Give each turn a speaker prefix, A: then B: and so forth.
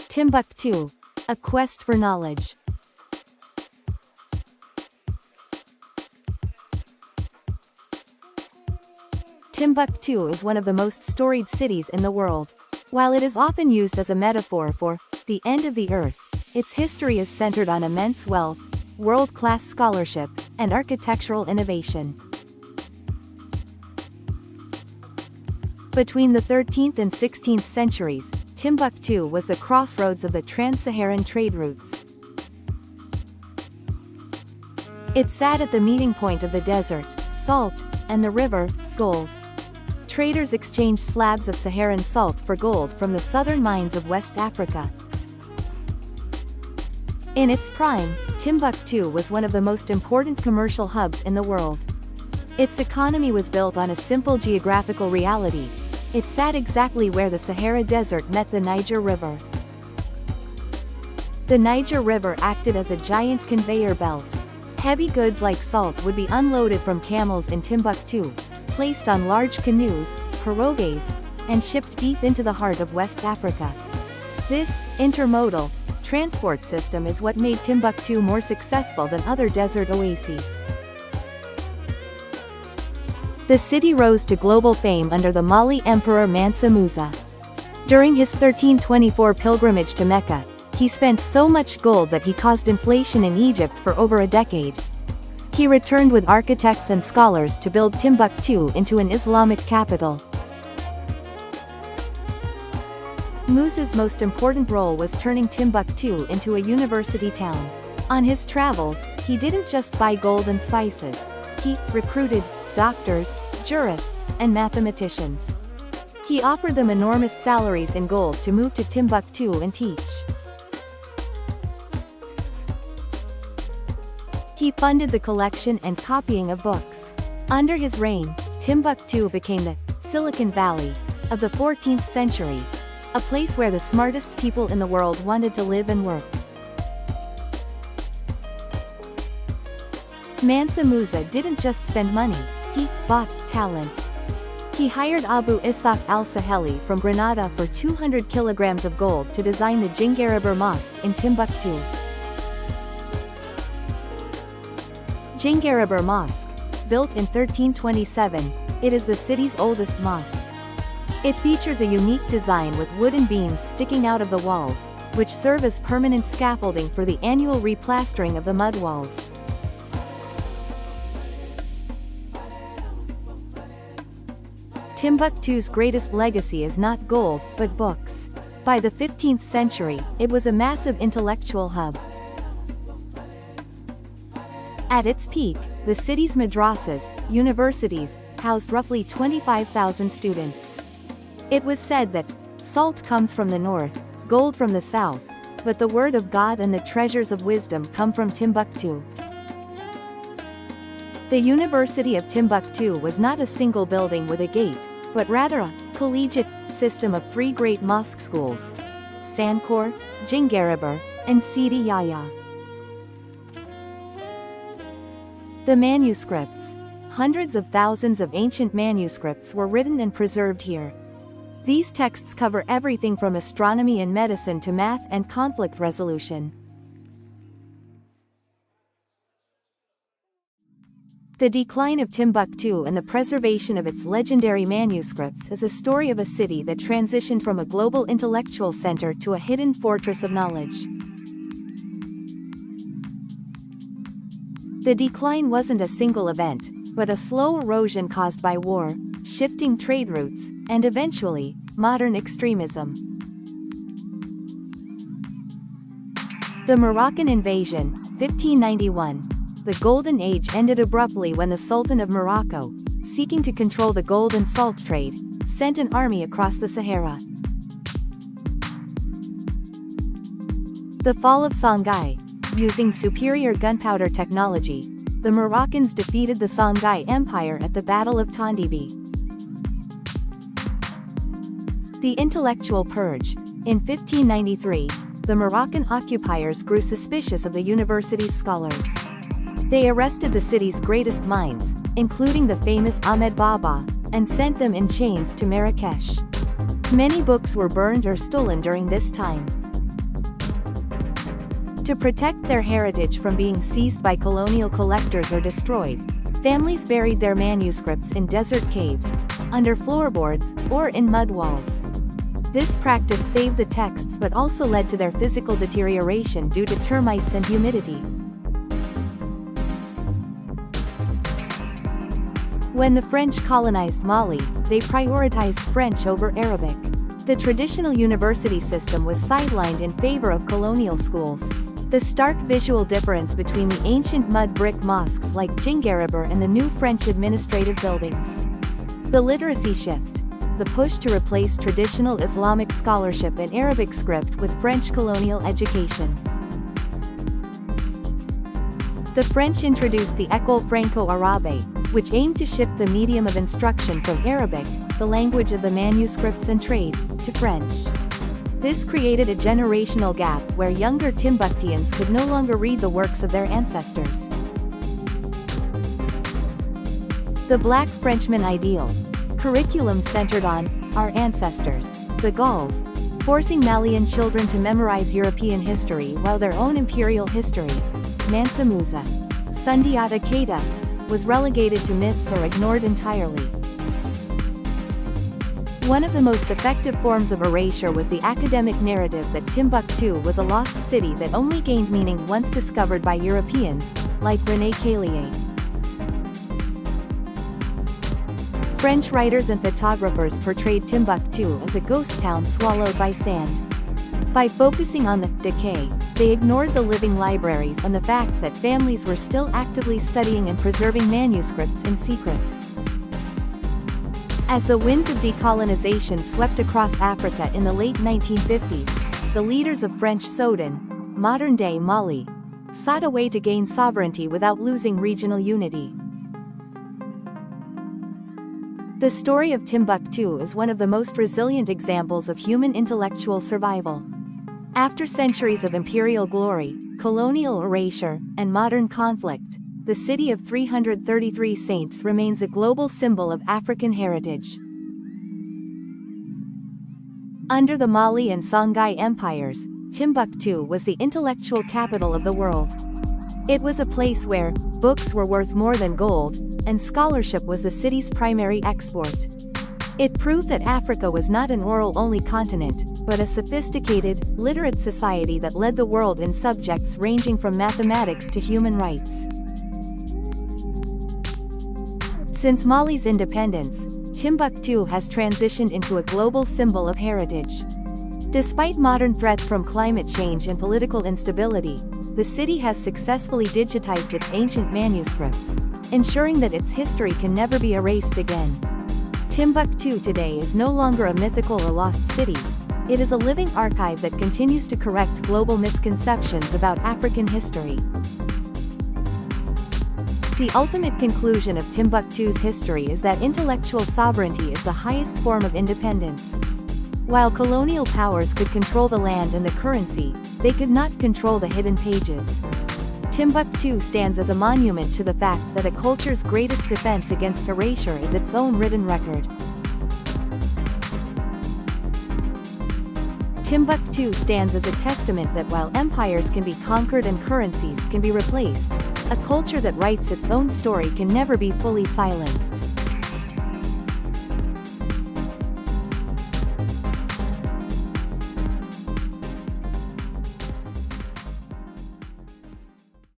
A: Timbuktu, a quest for knowledge. Timbuktu is one of the most storied cities in the world. While it is often used as a metaphor for the end of the earth, its history is centered on immense wealth, world-class scholarship, and architectural innovation. Between the 13th and 16th centuries, Timbuktu was the crossroads of the trans-Saharan trade routes. It sat at the meeting point of the desert, salt, and the river, gold. Traders exchanged slabs of Saharan salt for gold from the southern mines of West Africa. In its prime, Timbuktu was one of the most important commercial hubs in the world. Its economy was built on a simple geographical reality. It sat exactly where the Sahara Desert met the Niger River. The Niger River acted as a giant conveyor belt. Heavy goods like salt would be unloaded from camels in Timbuktu, placed on large canoes, pirogues, and shipped deep into the heart of West Africa. This intermodal transport system is what made Timbuktu more successful than other desert oases. The city rose to global fame under the Mali Emperor Mansa Musa. During his 1324 pilgrimage to Mecca, he spent so much gold that he caused inflation in Egypt for over a decade. He returned with architects and scholars to build Timbuktu into an Islamic capital. Musa's most important role was turning Timbuktu into a university town. On his travels, he didn't just buy gold and spices. He recruited doctors, jurists, and mathematicians. He offered them enormous salaries in gold to move to Timbuktu and teach. He funded the collection and copying of books. Under his reign, Timbuktu became the Silicon Valley of the 14th century, a place where the smartest people in the world wanted to live and work. Mansa Musa didn't just spend money, he bought talent. He hired Abu Ishaq al-Saheli from Granada for 200 kilograms of gold to design the Djinguereber Mosque in Timbuktu. Djinguereber Mosque, built in 1327, it is the city's oldest mosque. It features a unique design with wooden beams sticking out of the walls, which serve as permanent scaffolding for the annual replastering of the mud walls. Timbuktu's greatest legacy is not gold, but books. By the 15th century, it was a massive intellectual hub. At its peak, the city's madrasas, universities, housed roughly 25,000 students. It was said that salt comes from the north, gold from the south, but the word of God and the treasures of wisdom come from Timbuktu. The University of Timbuktu was not a single building with a gate, but rather a collegiate system of three great mosque schools: Sankor, Djinguereber, and Sidi Yahya. The manuscripts. Hundreds of thousands of ancient manuscripts were written and preserved here. These texts cover everything from astronomy and medicine to math and conflict resolution. The decline of Timbuktu and the preservation of its legendary manuscripts is a story of a city that transitioned from a global intellectual center to a hidden fortress of knowledge. The decline wasn't a single event, but a slow erosion caused by war, shifting trade routes, and eventually, modern extremism. The Moroccan invasion, 1591. The Golden Age ended abruptly when the Sultan of Morocco, seeking to control the gold and salt trade, sent an army across the Sahara. The fall of Songhai. Using superior gunpowder technology, the Moroccans defeated the Songhai Empire at the Battle of Tondibi. The Intellectual Purge. In 1593, the Moroccan occupiers grew suspicious of the university's scholars. They arrested the city's greatest minds, including the famous Ahmed Baba, and sent them in chains to Marrakesh. Many books were burned or stolen during this time. To protect their heritage from being seized by colonial collectors or destroyed, families buried their manuscripts in desert caves, under floorboards, or in mud walls. This practice saved the texts but also led to their physical deterioration due to termites and humidity. When the French colonized Mali, they prioritized French over Arabic. The traditional university system was sidelined in favor of colonial schools. The stark visual difference between the ancient mud brick mosques like Djingaribur and the new French administrative buildings. The literacy shift. The push to replace traditional Islamic scholarship and Arabic script with French colonial education. The French introduced the École Franco-Arabe, which aimed to shift the medium of instruction from Arabic, the language of the manuscripts and trade, to French. This created a generational gap where younger Timbuktuans could no longer read the works of their ancestors. The Black Frenchman ideal. Curriculum centered on our ancestors, the Gauls, forcing Malian children to memorize European history while their own imperial history, Mansa Musa, Sundiata Keita, was relegated to myths or ignored entirely. One of the most effective forms of erasure was the academic narrative that Timbuktu was a lost city that only gained meaning once discovered by Europeans, like René Caillier. French writers and photographers portrayed Timbuktu as a ghost town swallowed by sand. By focusing on the decay, they ignored the living libraries and the fact that families were still actively studying and preserving manuscripts in secret. As the winds of decolonization swept across Africa in the late 1950s, the leaders of French Sudan, modern-day Mali, sought a way to gain sovereignty without losing regional unity. The story of Timbuktu is one of the most resilient examples of human intellectual survival. After centuries of imperial glory, colonial erasure, and modern conflict, the city of 333 saints remains a global symbol of African heritage. Under the Mali and Songhai empires, Timbuktu was the intellectual capital of the world. It was a place where books were worth more than gold, and scholarship was the city's primary export. It proved that Africa was not an oral-only continent, but a sophisticated, literate society that led the world in subjects ranging from mathematics to human rights. Since Mali's independence, Timbuktu has transitioned into a global symbol of heritage. Despite modern threats from climate change and political instability, the city has successfully digitized its ancient manuscripts, ensuring that its history can never be erased again. Timbuktu today is no longer a mythical or lost city. It is a living archive that continues to correct global misconceptions about African history. The ultimate conclusion of Timbuktu's history is that intellectual sovereignty is the highest form of independence. While colonial powers could control the land and the currency, they could not control the hidden pages. Timbuktu stands as a monument to the fact that a culture's greatest defense against erasure is its own written record. Timbuktu stands as a testament that while empires can be conquered and currencies can be replaced, a culture that writes its own story can never be fully silenced.